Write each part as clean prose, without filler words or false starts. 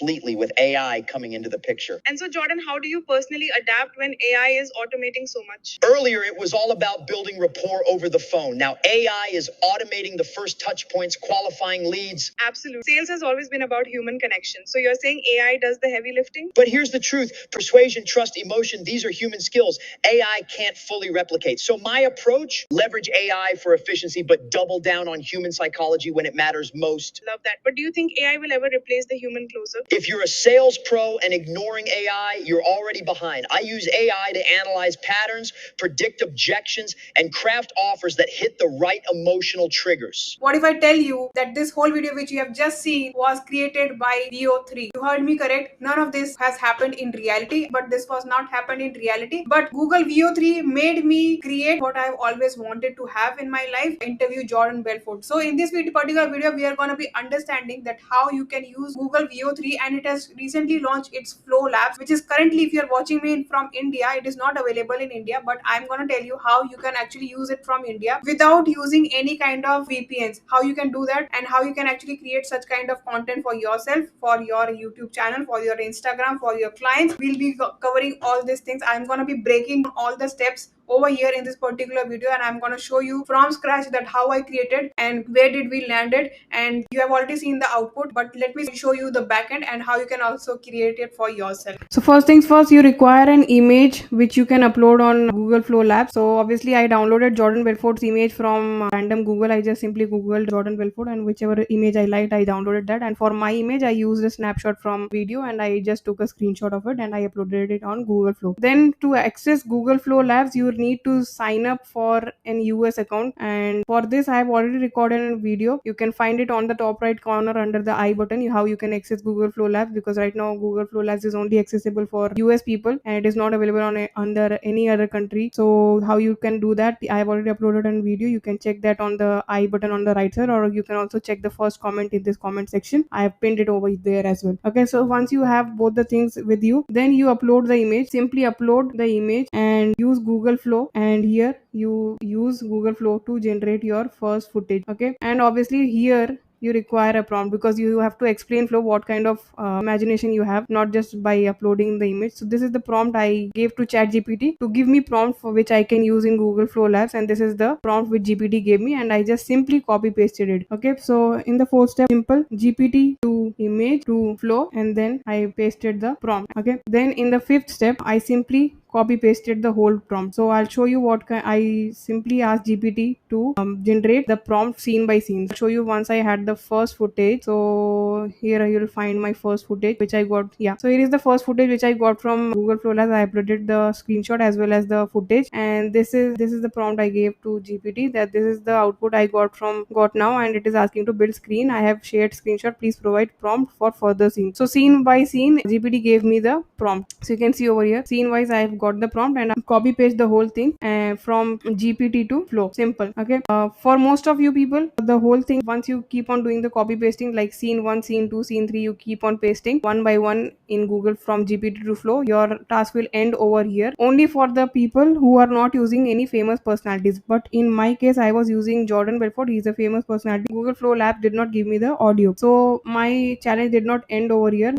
completely with AI coming into the picture. And so, Jordan, how do you personally adapt when AI is automating so much? Earlier, it was all about building rapport over the phone. Now, AI is automating the first touch points, qualifying leads. Absolutely. Sales has always been about human connection. So you're saying AI does the heavy lifting? But here's the truth: persuasion, trust, emotion, these are human skills AI can't fully replicate. So my approach: leverage AI for efficiency, but double down on human psychology when it matters most. Love that. But do you think AI will ever replace the human closer? If you're a sales pro and ignoring AI, you're already behind. I use AI to analyze patterns, predict objections, and craft offers that hit the right emotional triggers. What if I tell you that this whole video which you have just seen was created by VO3? You heard me correct. None of this has happened in reality, but this was not happened in reality. But Google VO3 made me create what I've always wanted to have in my life: interview Jordan Belfort. So in this particular video, we are going to be understanding that how you can use Google VO3, and it has recently launched its Flow Labs, which is currently, if you're watching me from India, it is not available in India, but I'm going to tell you how you can actually use it from India without using any kind of VPNs. How you can do that, and how you can actually create such kind of content for yourself, for your YouTube channel, for your Instagram, for your clients. We'll be covering all these things. I'm going to be breaking all the steps over here in this particular video, and I'm going to show you from scratch that how I created and where did we landed. And you have already seen the output, but let me show you the backend and how you can also create it for yourself. So first things first, you require an image which you can upload on Google Flow Labs. So obviously I downloaded Jordan Belfort's image from random Google. I just simply googled Jordan Belfort, and whichever image I liked, I downloaded that. And for my image, I used a snapshot from video, and I just took a screenshot of it and I uploaded it on Google Flow. Then to access Google Flow Labs, you need to sign up for an US account, and for this I have already recorded a video. You can find it on the top right corner under the I button, how you can access Google Flow Labs, because right now Google Flow Labs is only accessible for US people and it is not available on under any other country. So how you can do that, I have already uploaded a video. You can check that on the I button on the right side, or you can also check the first comment in this comment section. I have pinned it over there as well. Okay, so once you have both the things with you, then you upload the image. Simply upload the image and use Google Flow, and here you use Google Flow to generate your first footage. Okay, and obviously here you require a prompt, because you have to explain Flow what kind of imagination you have, not just by uploading the image. So this is the prompt I gave to ChatGPT to give me prompt for which I can use in Google Flow Labs, and this is the prompt which GPT gave me, and I just simply copy pasted it. Okay, so in the fourth step, simple, GPT to image to flow, and then I pasted the prompt. Okay, then in the fifth step, I simply copy pasted the whole prompt. So I'll show you what I simply asked GPT to generate the prompt scene by scene. I'll show you once I had the first footage. So here you'll find my first footage which I got. Yeah, so here is the first footage which I got from Google Flow Labs. I uploaded the screenshot as well as the footage, and this is the prompt I gave to GPT, that this is the output I got now, and it is asking to build screen. I have shared screenshot, please provide prompt for further scene. So scene by scene GPT gave me the prompt. So you can see over here, scene wise I have got the prompt, and I copy paste the whole thing from GPT to Flow. Simple. Okay, for most of you people, the whole thing, once you keep on doing the copy pasting, like scene 1, scene 2, scene 3, you keep on pasting one by one in Google from GPT to Flow, your task will end over here. Only for the people who are not using any famous personalities, but in my case I was using Jordan Belfort. He is a famous personality. Google Flow Lab did not give me the audio, so my challenge did not end over here.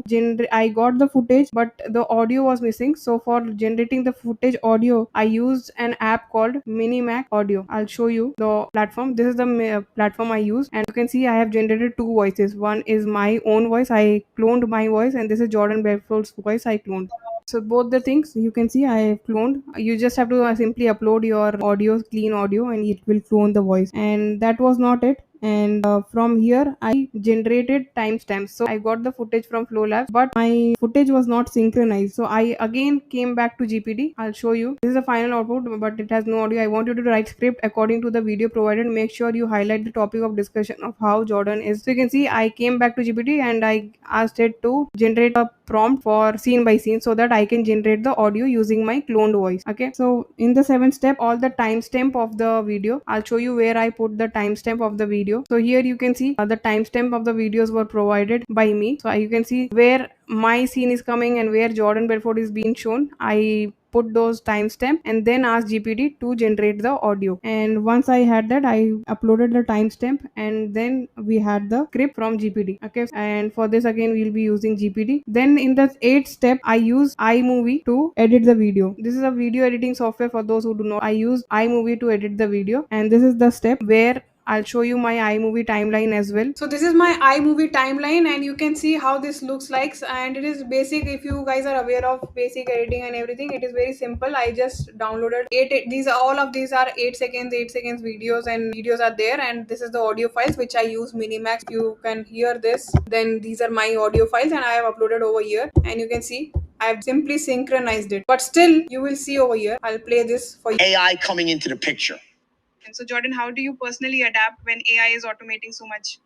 I got the footage, but the audio was missing. So for generating the footage audio, I used an app called Minimac Audio. I'll show you the platform. This is the platform I use, and you can see I have generated two voices. One is my own voice, I cloned my voice, and this is Jordan Belfort's voice I cloned. So both the things you can see I have cloned. You just have to simply upload your audio, clean audio, and it will clone the voice. And that was not it. And from here I generated timestamps. So I got the footage from Flow Labs, but my footage was not synchronized. So I again came back to GPT. I'll show you. This is the final output, but it has no audio. I want you to write script according to the video provided. Make sure you highlight the topic of discussion of how Jordan is. So you can see I came back to GPT and I asked it to generate a prompt for scene by scene, so that I can generate the audio using my cloned voice. Okay, so in the seventh step, all the timestamp of the video, I'll show you where I put the timestamp of the video. So here you can see the timestamp of the videos were provided by me. So you can see where my scene is coming and where Jordan Belfort is being shown. I put those timestamp and then ask GPT to generate the audio. And once I had that, I uploaded the timestamp and then we had the script from GPT. Okay, and for this again we'll be using GPT. Then in the 8th step, I use iMovie to edit the video. This is a video editing software for those who do not. I use iMovie to edit the video, and this is the step where I'll show you my iMovie timeline as well. So this is my iMovie timeline and you can see how this looks like, and it is basic. If you guys are aware of basic editing and everything, it is very simple. I just downloaded these are all of these are 8 seconds videos, and videos are there, and this is the audio files which I use Minimax. You can hear this. Then these are my audio files and I have uploaded over here, and you can see I've simply synchronized it. But still you will see over here. I'll play this for you. AI coming into the picture. So Jordan, how do you personally adapt when AI is automating so much?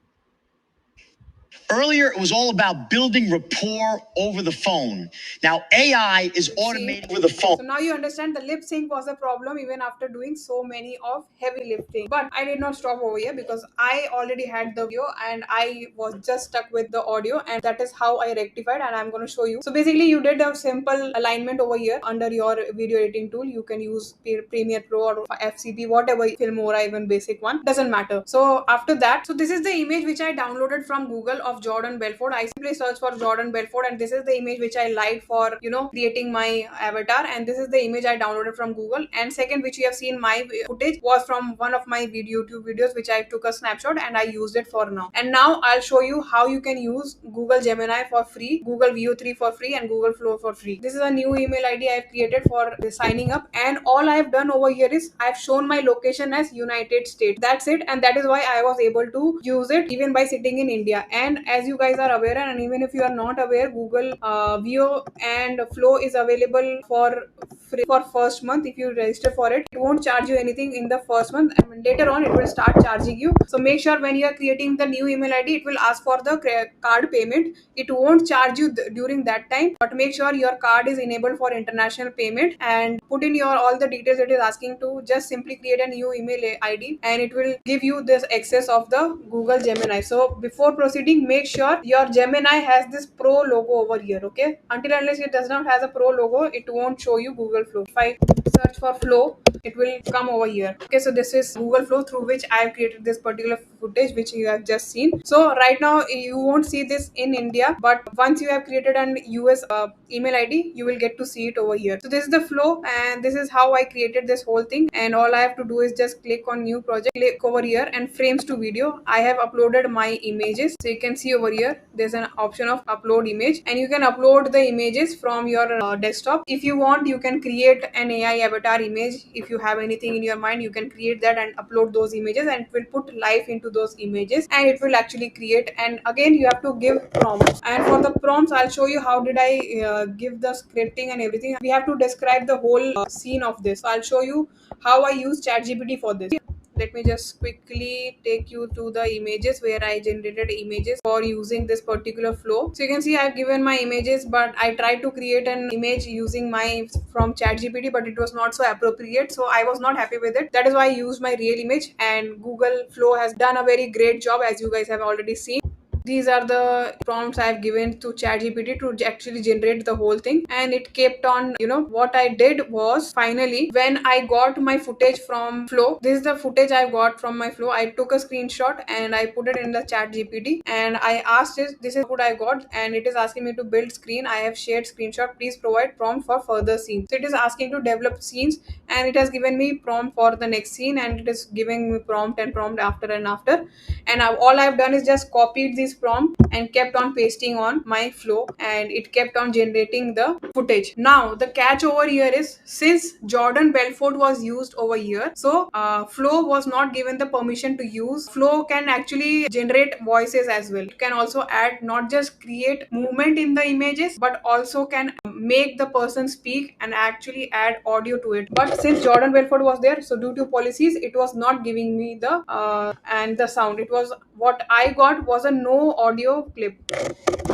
Earlier, it was all about building rapport over the phone. Now, AI is automating over the phone. So now you understand the lip sync was a problem even after doing so many of heavy lifting. But I did not stop over here because I already had the video and I was just stuck with the audio, and that is how I rectified, and I'm going to show you. So basically you did a simple alignment over here under your video editing tool. You can use Premiere Pro or FCP, whatever, Filmora, even basic one, doesn't matter. So after that, so this is the image which I downloaded from Google of Jordan Belfort. I simply search for Jordan Belfort, and this is the image which I liked for creating my avatar, and this is the image I downloaded from Google. And second, which you have seen my footage, was from one of my YouTube videos which I took a snapshot and I used it for now. And now I'll show you how you can use Google Gemini for free, Google Veo 3 for free, and Google Flow for free. This is a new email ID I've created for signing up, and all I've done over here is I've shown my location as United States. That's it, and that is why I was able to use it even by sitting in India. And as you guys are aware, and even if you are not aware, Google Veo and Flow is available for free for first month. If you register for it, it won't charge you anything in the first month, and later on it will start charging you. So make sure when you are creating the new email ID, it will ask for the card payment. It won't charge you during that time, but make sure your card is enabled for international payment and put in your all the details it is asking to. Just simply create a new email ID and it will give you this access of the Google Gemini. So before proceeding, make sure your Gemini has this Pro logo over here. Okay, until unless it does not has a Pro logo, it won't show you Google Flow. If I search for Flow, it will come over here. Okay, so this is Google Flow through which I have created this particular footage which you have just seen. So right now you won't see this in India, but once you have created an US email ID, you will get to see it over here. So this is the flow, and this is how I created this whole thing. And all I have to do is just click on new project, click over here, and frames to video. I have uploaded my images, so you can see over here there's an option of upload image, and you can upload the images from your desktop. If you want, you can create an AI avatar image. If you have anything in your mind, you can create that and upload those images, and it will put life into those images and it will actually create. And again, you have to give prompts, and for the prompts I'll show you how did I give the scripting and everything. We have to describe the whole scene of this, so I'll show you how I use ChatGPT for this. Let me just quickly take you to the images where I generated images for using this particular flow. So you can see I've given my images, but I tried to create an image using my from ChatGPT, but it was not so appropriate, so I was not happy with it. That is why I used my real image, and Google Flow has done a very great job, as you guys have already seen. These are the prompts I've given to ChatGPT to actually generate the whole thing, and it kept on, what I did was, finally, when I got my footage from Flow, this is the footage I got from my Flow. I took a screenshot and I put it in the ChatGPT, and I asked it, this is what I got, and it is asking me to build screen. I have shared screenshot. Please provide prompt for further scenes. So it is asking to develop scenes, and it has given me prompt for the next scene, and it is giving me prompt and prompt after and after. And all I've done is just copied these prompt and kept on pasting on my Flow, and it kept on generating the footage. Now the catch over here is, since Jordan Belfort was used over here, so Flow was not given the permission to use. Flow can actually generate voices as well. It can also add, not just create movement in the images, but also can make the person speak and actually add audio to it. But since Jordan Belfort was there, so due to policies, it was not giving me the and the sound. It was, what I got was a no no audio clip.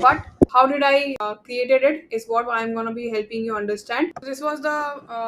But how did I created it is what I'm gonna be helping you understand. So this was the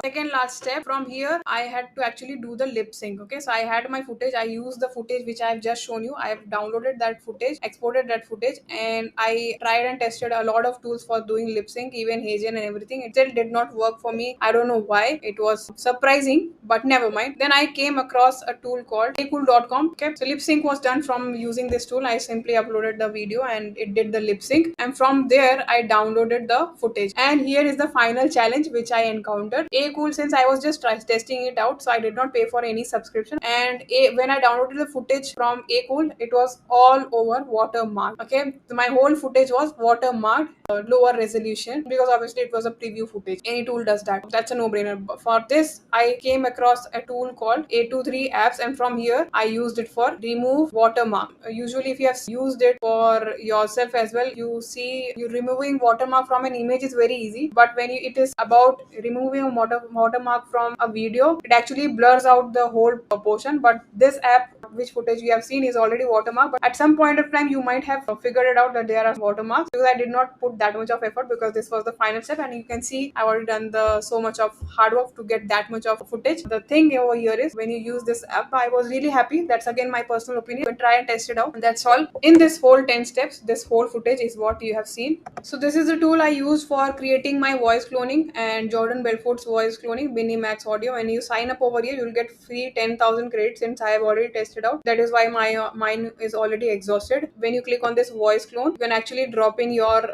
second last step. From here I had to actually do the lip sync. Okay, so I had my footage. I used the footage which I have just shown you. I have downloaded that footage, exported that footage, and I tried and tested a lot of tools for doing lip sync, even Hagen and everything. It still did not work for me. I don't know why. It was surprising, but never mind. Then I came across a tool called acool.com. Okay, so lip sync was done from using this tool. I simply uploaded the video and it did the lip sync, and from there I downloaded the footage. And here is the final challenge which I encountered. Acool, since I was just testing it out, so I did not pay for any subscription. And when I downloaded the footage from Acool, it was all over watermark. Okay, so my whole footage was watermarked, lower resolution, because obviously it was a preview footage. Any tool does that. That's a no-brainer. For this, I came across a tool called A23 apps, and from here I used it for remove watermark. Usually if you have used it for yourself as well, you see you removing watermark from an image is very easy, but when it is about removing a watermark from a video, it actually blurs out the whole portion. But this app, which footage you have seen, is already watermark, but at some point of time you might have figured it out that there are watermarks, because I did not put that much of effort, because this was the final step. And you can see I've already done the so much of hard work to get that much of footage. The thing over here is, when you use this app, I was really happy. That's again my personal opinion. You can try and test it out, and that's all. In this whole 10 steps, this whole footage is what you have seen. So this is the tool I use for creating my voice cloning and Jordan Belfort's voice cloning, Minimax Audio. When you sign up over here, you'll get free 10,000 credits, since I have already tested out. That is why my mine is already exhausted. When you click on this voice clone, you can actually drop in your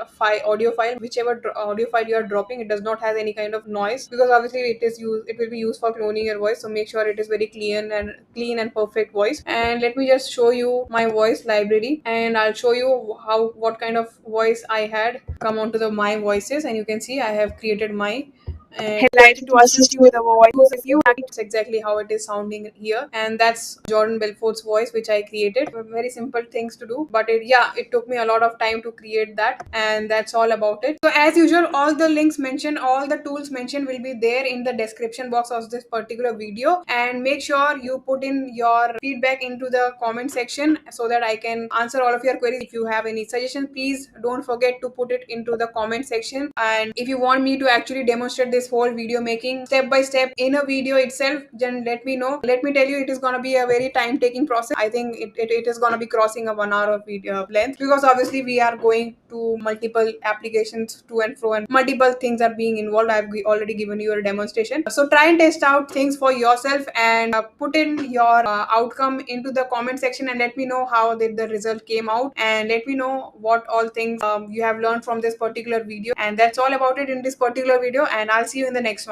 audio file, whichever audio file you are dropping. It does not have any kind of noise, because obviously it will be used for cloning your voice. So make sure it is very clean and perfect voice. And let me just show you my voice library, and I'll show you what kind of voice I had come onto the my voices. And you can see I have created my headlight to assist you with our voice. If you it's exactly how it is sounding here, and that's Jordan Belfort's voice which I created. Very simple things to do, but it took me a lot of time to create that, and that's all about it. So as usual, all the links mentioned, all the tools mentioned will be there in the description box of this particular video. And make sure you put in your feedback into the comment section, so that I can answer all of your queries. If you have any suggestions, please don't forget to put it into the comment section. And if you want me to actually demonstrate this whole video making step by step in a video itself, then let me know. Let me tell you, it is going to be a very time taking process. I think it is going to be crossing a 1 hour of video length, because obviously we are going to multiple applications to and fro, and multiple things are being involved. I've already given you a demonstration. So try and test out things for yourself, and put in your outcome into the comment section, and let me know how did the result came out, and let me know what all things you have learned from this particular video. And that's all about it in this particular video, and I'll see you in the next one.